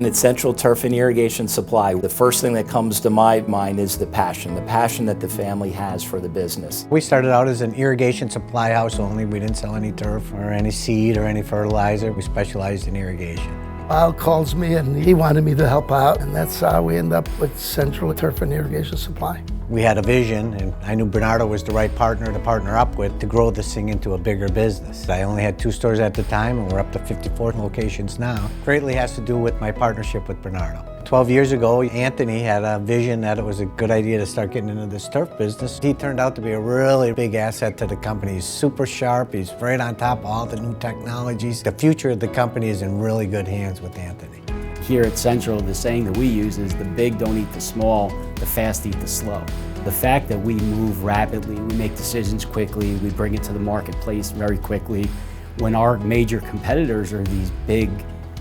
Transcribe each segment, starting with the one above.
At Central Turf and Irrigation Supply, the first thing that comes to my mind is the passion that the family has for the business. We started out as an irrigation supply house only. We didn't sell any turf or any seed or any fertilizer. We specialized in irrigation. Al calls me and he wanted me to help out, and that's how we end up with Central Turf and Irrigation Supply. We had a vision, and I knew Bernardo was the right partner to partner up with to grow this thing into a bigger business. I only had 2 stores at the time, and we're up to 54 locations now. Greatly has to do with my partnership with Bernardo. 12 years ago, Anthony had a vision that it was a good idea to start getting into this turf business. He turned out to be a really big asset to the company. He's super sharp, he's right on top of all the new technologies. The future of the company is in really good hands with Anthony. Here at Central, the saying that we use is the big don't eat the small, the fast eat the slow. The fact that we move rapidly, we make decisions quickly, we bring it to the marketplace very quickly. When our major competitors are these big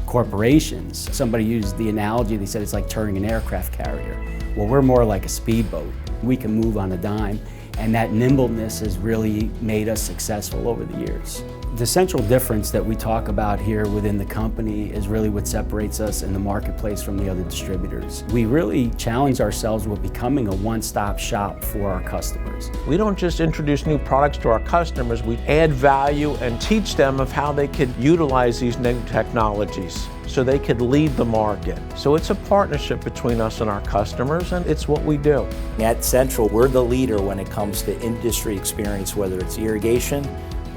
corporations, somebody used the analogy, they said it's like turning an aircraft carrier. Well, we're more like a speedboat. We can move on a dime, and that nimbleness has really made us successful over the years. The central difference that we talk about here within the company is really what separates us in the marketplace from the other distributors. We really challenge ourselves with becoming a one-stop shop for our customers. We don't just introduce new products to our customers, we add value and teach them of how they could utilize these new technologies so they could lead the market. So it's a partnership between us and our customers, and it's what we do. At Central, we're the leader when it comes to industry experience, whether it's irrigation,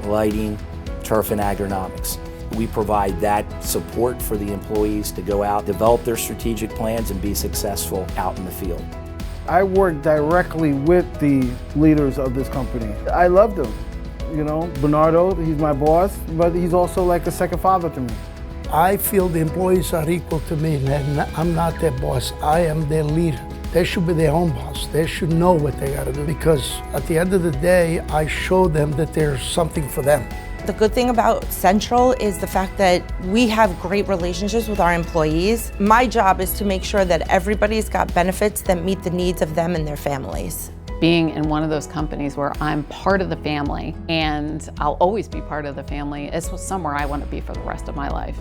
lighting, turf and agronomics. We provide that support for the employees to go out, develop their strategic plans, and be successful out in the field. I work directly with the leaders of this company. I love them. You know, Bernardo, he's my boss, but he's also like a second father to me. I feel the employees are equal to me, and I'm not their boss. I am their leader. They should be their own boss. They should know what they gotta do, because at the end of the day, I show them that there's something for them. The good thing about Central is the fact that we have great relationships with our employees. My job is to make sure that everybody's got benefits that meet the needs of them and their families. Being in one of those companies where I'm part of the family, and I'll always be part of the family, is somewhere I want to be for the rest of my life.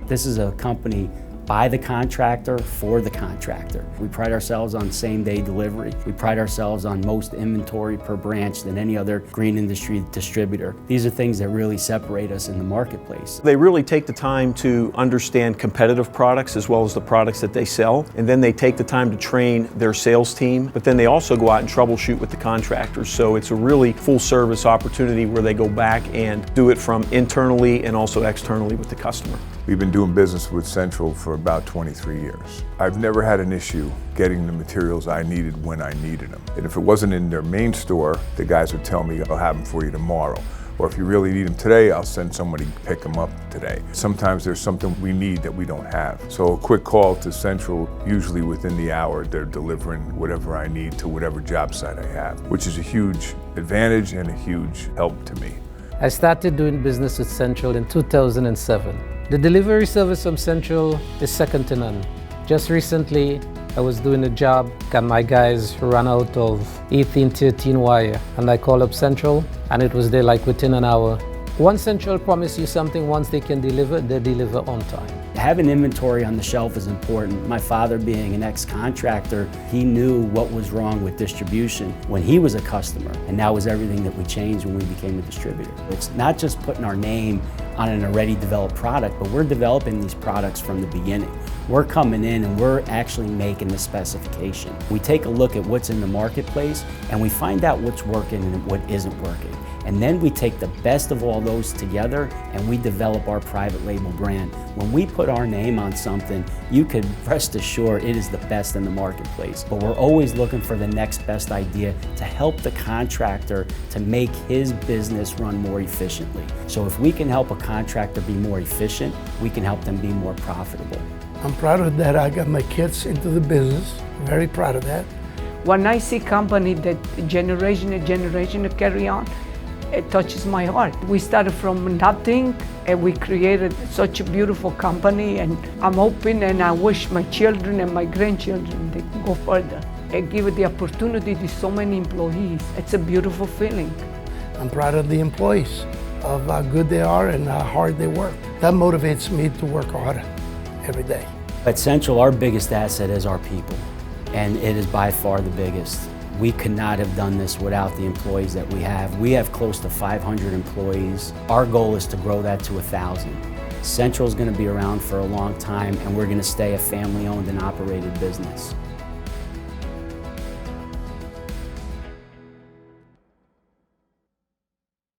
This is a company by the contractor, for the contractor. We pride ourselves on same-day delivery. We pride ourselves on most inventory per branch than any other green industry distributor. These are things that really separate us in the marketplace. They really take the time to understand competitive products as well as the products that they sell, and then they take the time to train their sales team, but then they also go out and troubleshoot with the contractors. So it's a really full-service opportunity where they go back and do it from internally and also externally with the customer. We've been doing business with Central for about 23 years. I've never had an issue getting the materials I needed when I needed them. And if it wasn't in their main store, the guys would tell me, I'll have them for you tomorrow. Or if you really need them today, I'll send somebody to pick them up today. Sometimes there's something we need that we don't have. So a quick call to Central, usually within the hour, they're delivering whatever I need to whatever job site I have, which is a huge advantage and a huge help to me. I started doing business with Central in 2007. The delivery service from Central is second to none. Just recently, I was doing a job and my guys ran out of 1813 wire, and I called up Central and it was there like within an hour. Once Central promises you something, once they can deliver, they deliver on time. Having inventory on the shelf is important. My father, being an ex-contractor, he knew what was wrong with distribution when he was a customer, and that was everything that we changed when we became a distributor. It's not just putting our name on an already developed product, but we're developing these products from the beginning. We're coming in and we're actually making the specification. We take a look at what's in the marketplace and we find out what's working and what isn't working. And then we take the best of all those together and we develop our private label brand. When we put our name on something, you could rest assured it is the best in the marketplace. But we're always looking for the next best idea to help the contractor to make his business run more efficiently. So if we can help a contractor be more efficient, we can help them be more profitable. I'm proud of that. I got my kids into the business. Very proud of that. When I see company that generation to generation carry on, it touches my heart. We started from nothing and we created such a beautiful company, and I'm hoping and I wish my children and my grandchildren they can go further and give it the opportunity to so many employees. It's a beautiful feeling. I'm proud of the employees, of how good they are and how hard they work. That motivates me to work harder every day. At Central, our biggest asset is our people, and it is by far the biggest. We could not have done this without the employees that we have. We have close to 500 employees. Our goal is to grow that to 1,000. Central is going to be around for a long time, and we're going to stay a family-owned and operated business.